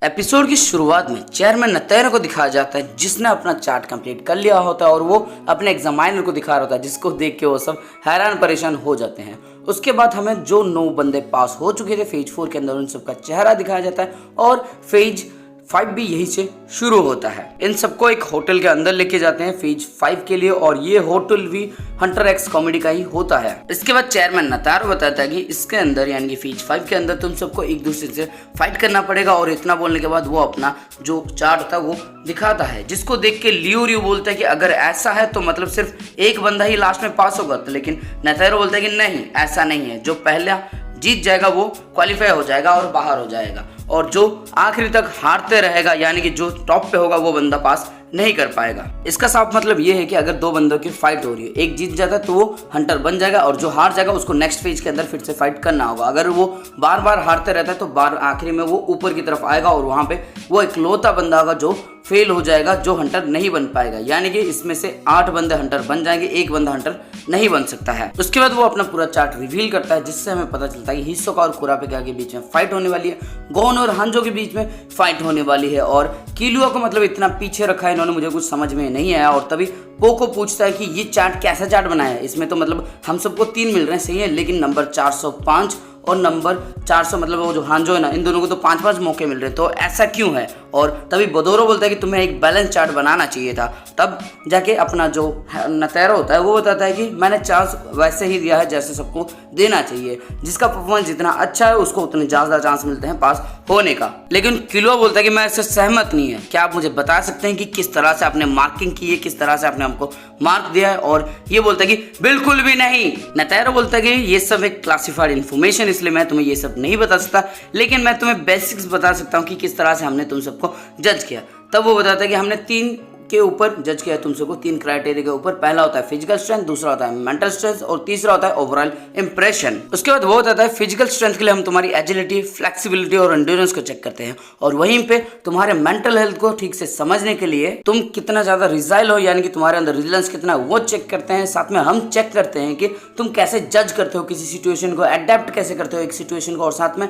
Episode की शुरुआत में चेयरमैन नतैरा को दिखाया जाता है जिसने अपना चार्ट कंप्लीट कर लिया होता है और वो अपने एग्जामिनर को दिखा रहा होता है जिसको देख के वो सब हैरान परेशान हो जाते हैं। उसके बाद हमें जो 9 बंदे पास हो चुके थे फेज 4 के अंदर उन सबका चेहरा दिखाया जाता है और फेज 5 भी यही से शुरू होता है। इन सबको एक होटल के अंदर लेके जाते हैं फेज 5 के लिए और ये होटल भी हंटर एक्स कॉमेडी का ही होता है। इसके बाद चेयरमैन नतारो बताता है कि इसके अंदर यानी कि फेज 5 के अंदर तुम सबको एक दूसरे से फाइट करना पड़ेगा और इतना बोलने के बाद वो अपना जो चार्ट था वो दिखाता है, जिसको देख के लियो बोलता है कि अगर ऐसा है तो मतलब सिर्फ एक बंदा ही लास्ट में पास होगा। तो लेकिन नतारो बोलता है कि नहीं, ऐसा नहीं है, जो पहला जीत जाएगा वो क्वालिफाई हो जाएगा और बाहर हो जाएगा और जो आखिरी तक हारते रहेगा यानी कि जो टॉप पे होगा वो बंदा पास नहीं कर पाएगा। इसका साफ मतलब ये है कि अगर 2 बंदों की फाइट हो रही है, एक जीत जाता है तो वो हंटर बन जाएगा और जो हार जाएगा उसको नेक्स्ट फेज के अंदर फिर से फाइट करना होगा। अगर वो बार बार हारते रहता है तो बार आखिरी में वो ऊपर की तरफ आएगा और वहां पे वो इकलौता बंदा होगा जो फेल हो जाएगा, जो हंटर नहीं बन पाएगा। यानी कि इसमें से 8 बंदे हंटर बन जाएंगे, एक बंदा हंटर नहीं बन सकता है। उसके बाद वो अपना पूरा चार्ट रिवील करता है जिससे हमें पता चलता है कि हिसोका और कुरापिका के बीच में फाइट होने वाली है, गोन और हांजो के बीच में फाइट होने वाली है और किलुआ को मतलब इतना पीछे रखा है इन्होंने, मुझे कुछ समझ में नहीं आया। और तभी पोको पूछता है कि ये चार्ट कैसा चार्ट बनाया है, इसमें तो मतलब हम सबको 3 मिल रहे हैं, सही है, लेकिन नंबर 405 और नंबर 400 मतलब वो जो हांजो है ना, इन दोनों को तो 5-5 मौके मिल रहे, तो ऐसा क्यों है। और तभी बोदोरो बोलता है कि तुम्हें एक बैलेंस चार्ट बनाना चाहिए था। तब जाके अपना जो नतैरा होता है वो बताता है कि मैंने चांस वैसे ही दिया है जैसे सबको देना चाहिए, जिसका परफॉर्मेंस जितना अच्छा है उसको उतने ज़्यादा चांस मिलते हैं पास होने का। लेकिन किलुआ बोलता है कि मैं इससे सहमत नहीं है, क्या आप मुझे बता सकते हैं कि किस तरह से आपने मार्किंग की है, किस तरह से आपने हमको मार्क दिया है। और ये बोलता है कि बिल्कुल भी नहीं। नतैरा बोलता है कि ये सब एक क्लासिफाइड इन्फॉर्मेशन, इसलिए मैं तुम्हें ये सब नहीं बता सकता, लेकिन मैं तुम्हें बेसिक्स बता सकता हूँ कि किस तरह से हमने तुम सबको जज किया। तब वो बताता है कि हमने 3 के ऊपर जज किया तुम सबको, 3 क्राइटेरिया के ऊपर। पहला होता है फिजिकल स्ट्रेंथ, दूसरा होता है मेंटल स्ट्रेंथ और तीसरा होता है ओवरऑल इंप्रेशन। उसके बाद वो बताता है फिजिकल स्ट्रेंथ के लिए हम तुम्हारी एजिलिटी, फ्लेक्सिबिलिटी और एंड्योरेंस को चेक करते हैं और वहीं पे तुम्हारे मेंटल हेल्थ को ठीक से समझने के लिए तुम कितना ज्यादा रिजाइल हो यानी कि तुम्हारे अंदर रिजिलेंस कितना है वो चेक करते हैं। साथ में हम चेक करते हैं कि तुम कैसे जज करते हो किसी सिचुएशन को, अडेप्ट कैसे करते हो एक सिचुएशन को, और साथ में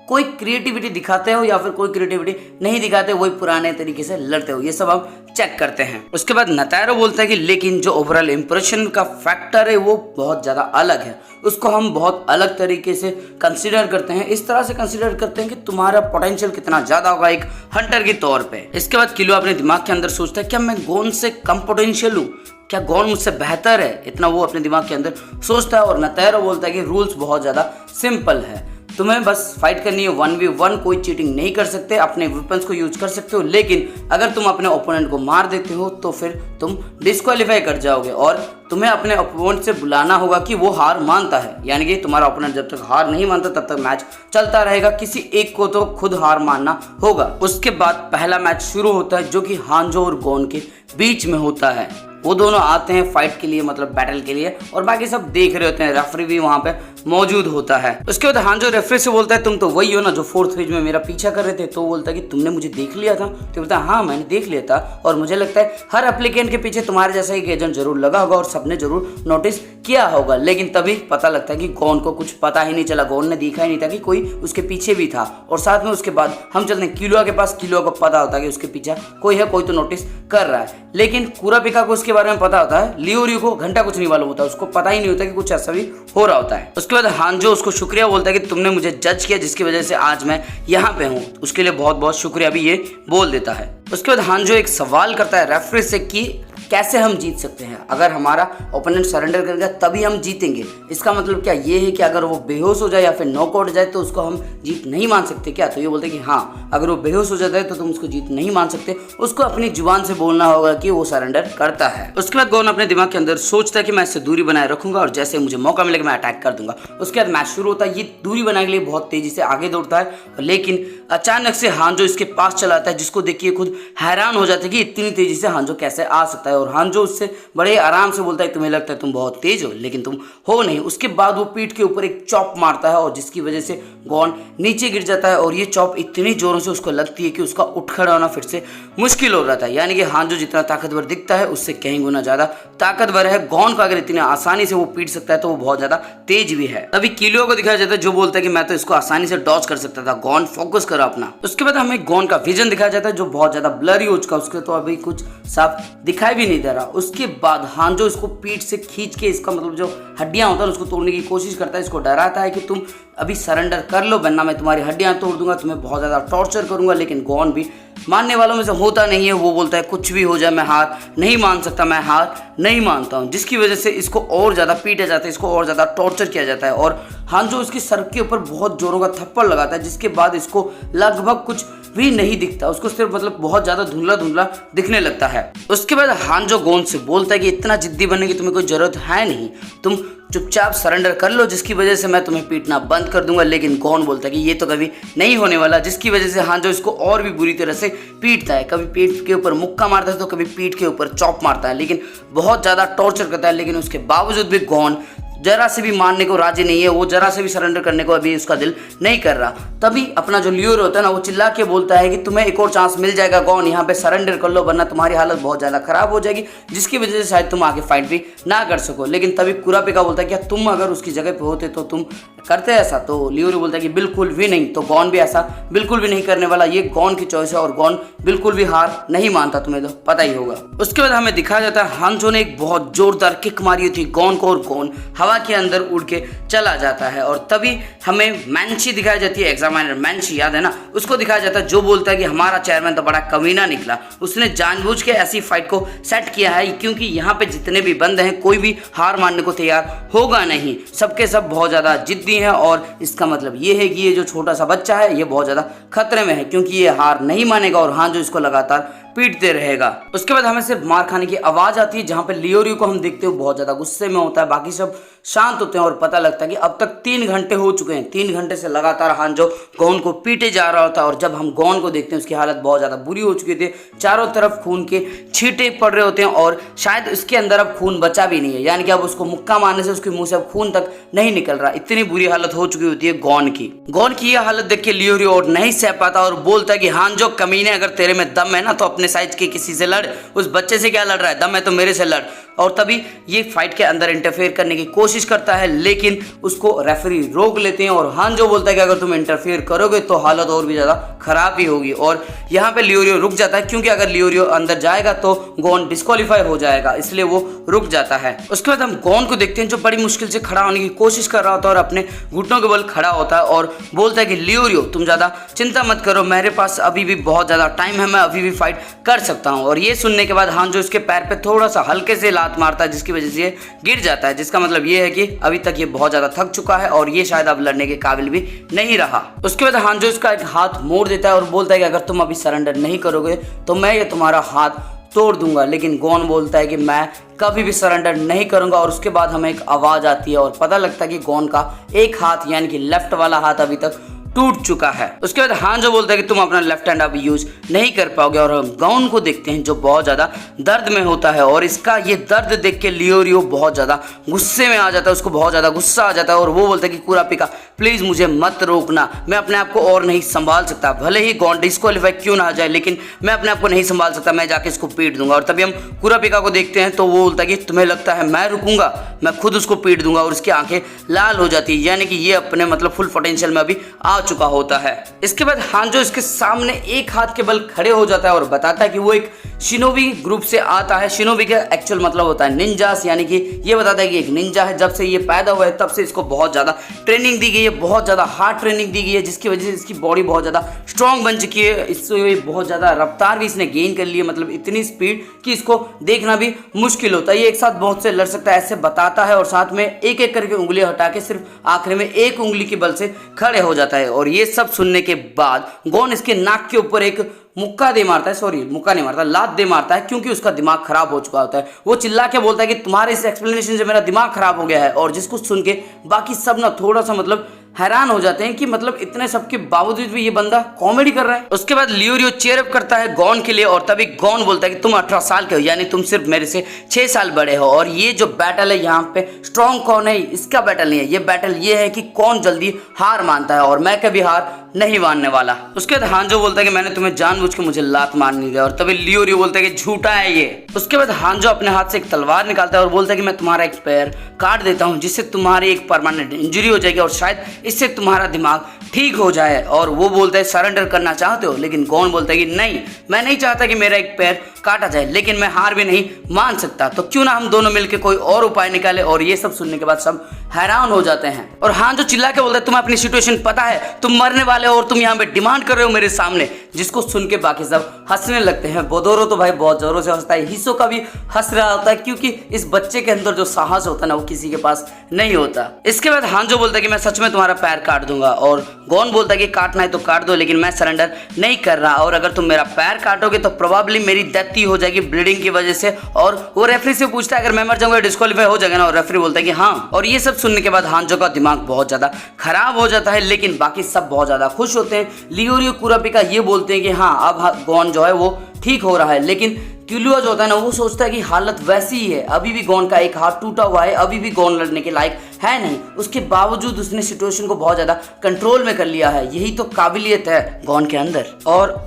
कोई क्रिएटिविटी दिखाते हो या फिर कोई क्रिएटिविटी नहीं दिखाते, वही पुराने तरीके से लड़ते हो, ये सब हम चेक करते हैं। उसके बाद नतैरो बोलता है कि लेकिन जो ओवरऑल इंप्रेशन का फैक्टर है वो बहुत ज़्यादा अलग है, उसको हम बहुत अलग तरीके से कंसीडर करते हैं। इस तरह से कंसीडर करते हैं कि तुम्हारा पोटेंशियल कितना ज़्यादा होगा एक हंटर के तौर पे। इसके बाद किलुआ अपने दिमाग के अंदर सोचता है क्या मैं गोन से कम पोटेंशियल हूँ, क्या गोन मुझसे बेहतर है, इतना वो अपने दिमाग के अंदर सोचता है। और नतैरो बोलता है कि रूल्स बहुत ज़्यादा सिंपल है, तुम्हें बस फाइट करनी है 1v1, कोई चीटिंग नहीं कर सकते, अपने वेपन्स को यूज कर सकते हो, लेकिन अगर तुम अपने ओपोनेंट को मार देते हो तो फिर तुम डिस्क्वालीफाई कर जाओगे और तुम्हें अपने ओपोनेंट से बुलाना होगा कि वो हार मानता है। यानी कि तुम्हारा ओपोनेंट जब तक हार नहीं मानता तब तक मैच चलता रहेगा, किसी एक को तो खुद हार मानना होगा। उसके बाद पहला मैच शुरू होता है जो कि हांजो और गोन के बीच में होता है। वो दोनों आते हैं फाइट के लिए, मतलब बैटल के लिए, और बाकी सब देख रहे होते हैं, रेफरी भी वहां पे मौजूद होता है। उसके बाद हांजो रेफरी से बोलता है तुम तो वही हो ना जो 4th फेज में मेरा पीछा कर रहे थे। तो वो बोलता है कि तुमने मुझे देख लिया था। तो बोलता है हाँ मैंने देख लिया था और मुझे लगता है हर एप्लीकेंट के पीछे तुम्हारे जैसा एक एजेंट जरूर लगा होगा और सबने जरूर नोटिस किया होगा। लेकिन तभी पता लगता है कि गोन को कुछ पता ही नहीं चला, गोन ने देखा ही नहीं था कि कोई उसके पीछे भी था। और साथ में उसके बाद हम चलते हैं किलुआ के पास। किलुआ को पता होता है कि उसके पीछे कोई है, कोई तो नोटिस कर रहा है, लेकिन कुरापिका को उसके बारे में पता होता है। लियो को घंटा कुछ नहीं मालूम होता, उसको पता ही नहीं होता कि कुछ ऐसा भी हो रहा होता है। उसके बाद हांजो उसको शुक्रिया बोलता है कि तुमने मुझे जज किया जिसकी वजह से आज मैं यहाँ पे हूँ, उसके लिए बहुत बहुत शुक्रिया भी ये बोल देता है। उसके बाद हांजो एक सवाल करता है रेफरी से कि कैसे हम जीत सकते हैं, अगर हमारा ओपोनेंट सरेंडर करेगा तभी हम जीतेंगे। इसका मतलब क्या ये है कि अगर वो बेहोश हो जाए या फिर नॉकआउट हो जाए तो उसको हम जीत नहीं मान सकते क्या। तो ये बोलते हैं कि हाँ, अगर वो बेहोश हो जाता है तो तुम उसको जीत नहीं मान सकते, उसको अपनी जुबान से बोलना होगा कि वो सरेंडर करता है। उसके बाद गोन अपने दिमाग के अंदर सोचता है कि मैं इससे दूरी बनाए रखूंगा और जैसे मुझे मौका मिलेगा मैं अटैक कर दूंगा। उसके बाद मैच शुरू होता है, ये दूरी बनाने के लिए बहुत तेजी से आगे दौड़ता है, लेकिन अचानक से हांजो इसके पास चला आता है जिसको देखिए खुद हैरान हो जाते हैं कि इतनी तेजी से हांजो कैसे आ सकता है। और हांजो उससे बड़े आराम से बोलता है तुम्हें लगता है तुम बहुत तेज हो, लेकिन तुम हो नहीं। उसके बाद वो पीठ के ऊपर एक चॉप मारता है और जिसकी वजह से गॉन नीचे गिर जाता है और ये चॉप इतनी जोरों से उसको लगती है कि उसका उठ खड़ा होना फिर से मुश्किल हो रहा था। यानी कि हांजो जितना ताकतवर दिखता है उससे कहीं गुना ज्यादा ताकतवर है। गॉन को अगर इतनी आसानी से वो पीट सकता है तो वो बहुत ज्यादा तेज भी है। तभी किलियो को दिखाया जाता है जो बोलता है कि मैं तो इसको आसानी से डॉज कर सकता था, गॉन फोकस करो अपना। उसके बाद हमें गॉन का विजन दिखाया जाता है जो बहुत ज्यादा ब्लरी हो चुका है, उसके तो अभी कुछ साफ दिखाई भी नहीं दे रहा। उसके बाद हांजो इसको पीठ से खींच के इसका मतलब जो हड्डियां होता है उसको तोड़ने की कोशिश करता है। इसको डराता है कि तुम अभी सरेंडर कर लो वरना मैं तुम्हारी हड्डियां तोड़ दूंगा, तुम्हें बहुत ज्यादा टॉर्चर करूंगा। लेकिन गॉन भी मानने वालों में से होता नहीं है। वो बोलता है कुछ भी हो जाए मैं हार नहीं मान सकता, मैं हार नहीं मानता हूँ, जिसकी वजह से इसको और ज्यादा पीटा जाता है, इसको और ज्यादा टॉर्चर किया जाता है। और हांजो इसके सर के ऊपर बहुत जोरों का थप्पड़ लगाता है जिसके बाद इसको लगभग कुछ भी नहीं दिखता, उसको सिर्फ मतलब बहुत ज्यादा धुंधला धुंधला दिखने लगता है। उसके बाद हांजो गॉन से बोलता है कि इतना जिद्दी बनने की तुम्हें कोई जरूरत है नहीं, तुम चुपचाप सरेंडर कर लो जिसकी वजह से मैं तुम्हें पीटना बंद कर दूंगा। लेकिन गॉन बोलता है कि ये तो कभी नहीं होने वाला, जिसकी वजह से हांजो इसको और भी बुरी तरह से पीटता है। कभी पीठ के ऊपर मुक्का मारता है तो कभी पीठ के ऊपर चॉप मारता है, लेकिन बहुत ज़्यादा टॉर्चर करता है। लेकिन उसके बावजूद भी गॉन जरा से भी मानने को राजी नहीं है, वो जरा से भी सरेंडर करने को अभी उसका दिल नहीं कर रहा। तभी अपना जो लियोर होता है ना वो चिल्ला के बोलता है कि तुम्हें एक और चांस मिल जाएगा गॉन, यहाँ पे सरेंडर कर लो वरना तुम्हारी हालत बहुत ज़्यादा खराब हो जाएगी, जिसकी वजह से शायद तुम आगे फाइट भी ना कर सको। लेकिन तभी कुरापिका बोलता है क्या तुम अगर उसकी जगह पे होते तो तुम करते ऐसा? तो लियोर बोलता है कि बिल्कुल भी नहीं। तो गॉन भी ऐसा बिल्कुल भी नहीं करने वाला, ये गॉन की चॉइस है और गॉन बिल्कुल भी हार नहीं मानता, तुम्हें तो पता ही होगा। उसके बाद हमें दिखाया जाता है हांजो ने एक बहुत जोरदार किक मारी थी गॉन को और गॉन हवा के अंदर उड़ के चला जाता है। और तभी हमें मैंची दिखाई जाती है, एग्जामिनर मैंची याद है ना, उसको दिखाया जाता है जो बोलता है कि हमारा चेयरमैन तो बड़ा कमीना निकला, उसने जानबूझ के ऐसी फाइट को सेट किया है क्योंकि यहाँ पे जितने भी बंद हैं कोई भी हार मानने को तैयार होगा नहीं, सबके सब बहुत ज़्यादा जिद्दी हैं। और इसका मतलब ये है कि ये जो छोटा सा बच्चा है ये बहुत ज़्यादा खतरे में है क्योंकि ये हार नहीं मानेगा और हांजो इसको लगातार पीटते रहेगा। उसके बाद हमें सिर्फ मार खाने की आवाज आती है जहां पे लियोरियो को हम देखते हो बहुत ज्यादा गुस्से में होता है, बाकी सब शांत होते हैं और पता लगता है कि अब तक 3 घंटे हो चुके हैं। 3 घंटे से लगातार हांजो गॉन को पीटे जा रहा होता है और जब हम गॉन को देखते हैं उसकी हालत बहुत ज्यादा बुरी हो चुकी थी, चारों तरफ खून के छींटे पड़ रहे होते हैं और शायद उसके अंदर अब खून बचा भी नहीं है, यानी कि अब उसको मुक्का मारने से उसके मुंह से अब खून तक नहीं निकल रहा, इतनी बुरी हालत हो चुकी होती है गॉन की। गॉन की यह हालत देख के लियोरियो और नहीं सह पाता और बोलता है कि हांजो कमीने, अगर तेरे में दम है ना तो अपने साइज के किसी से लड़, उस बच्चे से क्या लड़ रहा है, दम है तो मेरे से लड़। और तभी ये फाइट के अंदर इंटरफेयर करने की कोशिश करता है लेकिन उसको रेफरी रोक लेते हैं और हांजो बोलता है कि अगर तुम इंटरफेयर करोगे तो हालत और भी ज्यादा खराब ही होगी। और यहाँ पे लियोरियो रुक जाता है क्योंकि अगर लियोरियो अंदर जाएगा तो गॉन डिस्क्वालीफाई हो जाएगा, इसलिए वो रुक जाता है। उसके बाद हम गॉन को देखते हैं जो बड़ी मुश्किल से खड़ा होने की कोशिश कर रहा होता है और अपने घुटनों के बल खड़ा होता है और बोलता है कि लियोरियो तुम ज्यादा चिंता मत करो, मेरे पास अभी भी बहुत ज्यादा टाइम है, मैं अभी भी फाइट कर सकता हूँ। और ये सुनने के बाद हांजो इसके पैर पे थोड़ा सा हल्के से लात मारता है जिसकी वजह से ये गिर जाता है, जिसका मतलब ये है कि अभी तक ये बहुत ज्यादा थक चुका है और ये शायद अब लड़ने के काबिल भी नहीं रहा। उसके बाद हांजो इसका एक हाथ मोड़ देता है और बोलता है कि अगर तुम अभी सरेंडर नहीं करोगे तो मैं ये तुम्हारा हाथ तोड़ दूंगा। लेकिन गॉन बोलता है कि मैं कभी भी सरेंडर नहीं करूंगा। और उसके बाद हमें एक आवाज आती है और पता लगता है कि गॉन का एक हाथ यानी कि लेफ्ट वाला हाथ अभी तक टूट चुका है। उसके बाद हांजो बोलता है कि तुम अपना लेफ्ट हैंड अब यूज नहीं कर पाओगे और हम गॉन को देखते हैं जो बहुत ज्यादा दर्द में होता है और इसका ये दर्द देख के लियोरियो बहुत ज्यादा गुस्से में आ जाता है, उसको बहुत ज्यादा गुस्सा आ जाता है और वो बोलता है कि कुरापिका प्लीज मुझे मत रोकना, मैं अपने आप को और नहीं संभाल सकता, भले ही गॉन डिस्क्वालीफाई क्यों ना आ जाए लेकिन मैं अपने आप को नहीं संभाल सकता, मैं जाके इसको पीट दूंगा। और तभी हम कुरापिका को देखते हैं तो वो बोलता है कि तुम्हें लगता है मैं रुकूंगा, मैं खुद उसको पीट दूंगा। और उसकी आंखें लाल हो जाती है यानी कि ये अपने मतलब फुल पोटेंशियल में अभी आ चुका होता है। इसके बाद हांजो इसके सामने एक हाथ के बल खड़े हो जाता है और बताता है कि वो एक शिनोबी ग्रुप से आता है। शिनोबी का एक्चुअल मतलब होता है निंजास, यानी कि ये बताता है कि एक निंजा है, जब से ये पैदा हुआ है तब से इसको बहुत ज्यादा ट्रेनिंग दी गई है, बहुत ज्यादा हार्ड ट्रेनिंग दी गई है जिसकी वजह से इसकी बॉडी बहुत ज्यादा स्ट्रांग बन चुकी है, इससे बहुत ज्यादा रफ्तार भी इसने गेन कर ली है, मतलब इतनी स्पीड कि इसको देखना भी मुश्किल होता है, ये एक साथ बहुत से लड़ सकता है ऐसे बताता है। और साथ में एक एक करके उंगलियां हटा के सिर्फ आखिर में एक उंगली के बल से खड़े हो जाता है। और ये सब सुनने के बाद गॉन इसके नाक के ऊपर एक मुक्का दे मारता है, सॉरी मुक्का नहीं मारता, लात दे मारता है क्योंकि उसका दिमाग खराब हो चुका होता है। वो चिल्ला के बोलता है कि तुम्हारे इस एक्सप्लेनेशन से मेरा दिमाग खराब हो गया है। और जिसको सुन के बाकी सब ना थोड़ा सा मतलब हैरान हो जाते हैं कि मतलब इतने सब के बावजूद भी ये बंदा कॉमेडी कर रहा है। उसके बाद लियोरियो चीयर अप करता है गॉन के लिए और तभी गॉन बोलता है कि तुम 18 साल के हो, यानी तुम सिर्फ मेरे से 6 साल बड़े हो, और ये जो बैटल है यहाँ पे स्ट्रॉन्ग कौन है इसका बैटल नहीं है, ये बैटल ये है कि कौन जल्दी हार मानता है, और मैं कभी हार नहीं मानने वाला। उसके बाद हांजो बोलता है कि मैंने तुम्हें जानबूझ के मुझे लात मारनी दिया, और तभी लियोरियो बोलता है कि झूठा है ये। उसके बाद हांजो अपने हाथ से एक तलवार निकालता है और बोलता है कि मैं तुम्हारा एक पैर काट देता हूँ, जिससे तुम्हारी एक परमानेंट इंजरी हो जाएगी और शायद इससे तुम्हारा दिमाग ठीक हो जाए। और वो बोलता है सरेंडर करना चाहते हो, लेकिन गॉन बोलता है कि नहीं, मैं नहीं चाहता कि मेरा एक पैर काटा जाए, लेकिन मैं हार भी नहीं मान सकता, तो क्यों ना हम दोनों मिलकर कोई और उपाय निकाले। और ये सब सुनने के बाद सब हैरान हो जाते हैं और हांजो चिल्ला के बोलता है तुम्हें अपनी सिचुएशन पता है, तुम मरने वाले हो और तुम यहाँ पे डिमांड कर रहे हो मेरे सामने, जिसको सुन के बाकी सब हंसने लगते हैं। बोदोरो तो भाई बहुत जोरों से हंसता है, हिसो का भी हंस रहा होता है, क्योंकि इस बच्चे के अंदर जो साहस होता है ना वो किसी के पास नहीं होता। इसके बाद हांजो बोलता है कि मैं सच में तुम्हारा पैर काट दूंगा, और गॉन बोलता है कि काटना है तो काट दो, लेकिन मैं सरेंडर नहीं कर रहा, और अगर तुम मेरा पैर काटोगे तो प्रोबेबली मेरी डेथ ही हो जाएगी ब्लीडिंग की वजह से। और वो रेफरी से पूछता है अगर मैं मर जाऊंगा डिस्क्वालीफाई हो जाएगा ना, और रेफरी बोलता है कि हाँ। और ये सब सुनने के बाद हांजो का दिमाग बहुत ज्यादा खराब हो जाता है, लेकिन बाकी सब बहुत ज्यादा खुश होते हैं। लियोरियो कुरापिका ये बोलते हैं कि हाँ अब गॉन जो है वो ठीक हो रहा है, लेकिन क्यूलियो जो होता है ना वो सोचता है कि हालत वैसी ही है, अभी भी गॉन का एक हाथ टूटा हुआ है, अभी भी गॉन लड़ने के लायक है नहीं, उसके बावजूद उसने सिचुएशन को बहुत ज्यादा कंट्रोल में कर लिया है, यही तो काबिलियत है गॉन के अंदर। और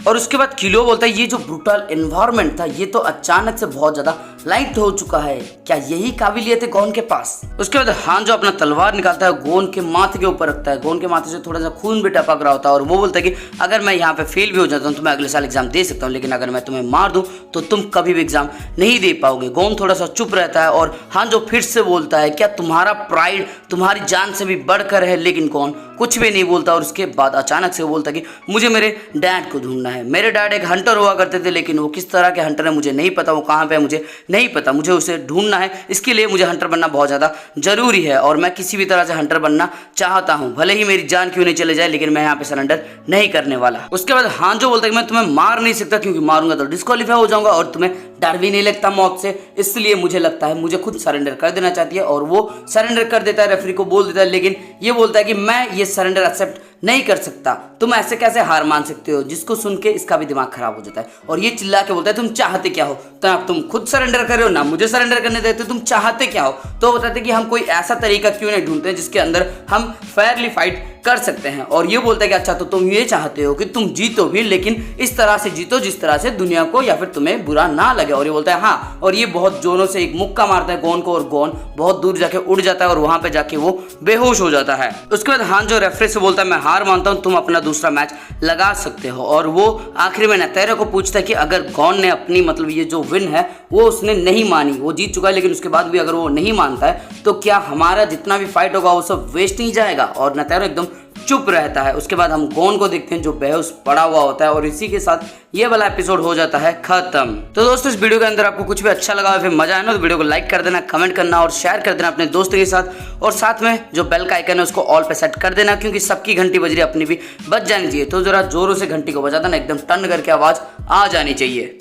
उसके बाद किलो बोलता है ये जो ब्रूटल एनवायरनमेंट था ये तो अचानक से बहुत ज्यादा लाइट हो चुका है, क्या यही काबिलियत है गॉन के पास। उसके बाद हांजो अपना तलवार निकालता है, गॉन के माथे के ऊपर रखता है, गॉन के माथे से थोड़ा सा खून भी टपक रहा होता है, और वो बोलता है कि अगर मैं यहाँ पे फेल भी हो जाता हूँ तो मैं अगले साल एग्जाम दे सकता हूँ, लेकिन अगर मैं तुम्हें मार दूं तो तुम कभी भी एग्जाम नहीं दे पाओगे। गॉन थोड़ा सा चुप रहता है और हांजो फिर से बोलता है क्या तुम्हारा प्राइड तुम्हारी जान से भी बढ़कर है, लेकिन गॉन कुछ भी नहीं बोलता। और उसके बाद अचानक से वो बोलता है कि मुझे मेरे डैड को ढूंढना है, मेरे डैड एक हंटर हुआ करते थे, लेकिन वो किस तरह के हंटर है मुझे नहीं पता, वो कहाँ पे है मुझे नहीं पता, मुझे उसे ढूंढना है, इसके लिए मुझे हंटर बनना बहुत ज़्यादा जरूरी है, और मैं किसी भी तरह से हंटर बनना चाहता हूँ, भले ही मेरी जान क्यों नहीं चले जाए, लेकिन मैं यहाँ पे सरेंडर नहीं करने वाला। उसके बाद हांजो बोलता है कि मैं तुम्हें मार नहीं सकता, क्योंकि मारूंगा तो डिस्क्वालीफाई हो जाऊंगा और तुम्हें डर भी नहीं लगता मौत से, इसलिए मुझे लगता है मुझे खुद सरेंडर कर देना चाहती है। और वो सरेंडर कर देता है, रेफरी को बोल देता है, लेकिन ये बोलता है कि मैं ये सरेंडर एक्सेप्ट नहीं कर सकता, तुम ऐसे कैसे हार मान सकते हो, जिसको सुन के इसका भी दिमाग खराब हो जाता है और ये चिल्ला के बोलता है तुम चाहते क्या हो, तो आप तुम खुद सरेंडर कर रहे हो ना मुझे सरेंडर करने देते, तुम चाहते क्या हो। तो बताते कि हम कोई ऐसा तरीका क्यों नहीं ढूंढते जिसके अंदर हम फेयरली फाइट कर सकते हैं। और ये बोलता है कि अच्छा तो तुम ये चाहते हो कि तुम जीतो भी, लेकिन इस तरह से जीतो जिस तरह से दुनिया को या फिर तुम्हें बुरा ना लगे। और ये बोलता है हाँ, और ये बहुत जोरों से एक मुक्का मारता है गॉन को, और गॉन बहुत दूर जाके उड़ जाता है और वहां पे जाके वो बेहोश हो जाता है। उसके बाद हांजो रेफरी से बोलता है मैं हार मानता हूं, तुम अपना दूसरा मैच लगा सकते हो। और वो आखिरी में नेतेरो को पूछता है कि अगर गॉन ने अपनी मतलब ये जो विन है वो उसने नहीं मानी, वो जीत चुका है, लेकिन उसके बाद भी अगर वो नहीं मानता है तो क्या हमारा जितना भी फाइट होगा वो सब वेस्ट नहीं जाएगा। और नेतेरो एकदम चुप रहता है। उसके बाद हम गॉन को देखते हैं जो बेहोश पड़ा हुआ होता है, और इसी के साथ ये वाला एपिसोड हो जाता है खत्म। तो दोस्तों इस वीडियो के अंदर आपको कुछ भी अच्छा लगा फिर मजा आया ना तो वीडियो को लाइक कर देना, कमेंट करना और शेयर कर देना अपने दोस्तों के साथ, और साथ में जो बेल का आइकन है उसको ऑल पे सेट कर देना, क्योंकि सबकी घंटी बज रही है अपनी भी बज जानी चाहिए। तो जरा जोरों से घंटी को बजा देना, एकदम टन करके आवाज आ जानी चाहिए।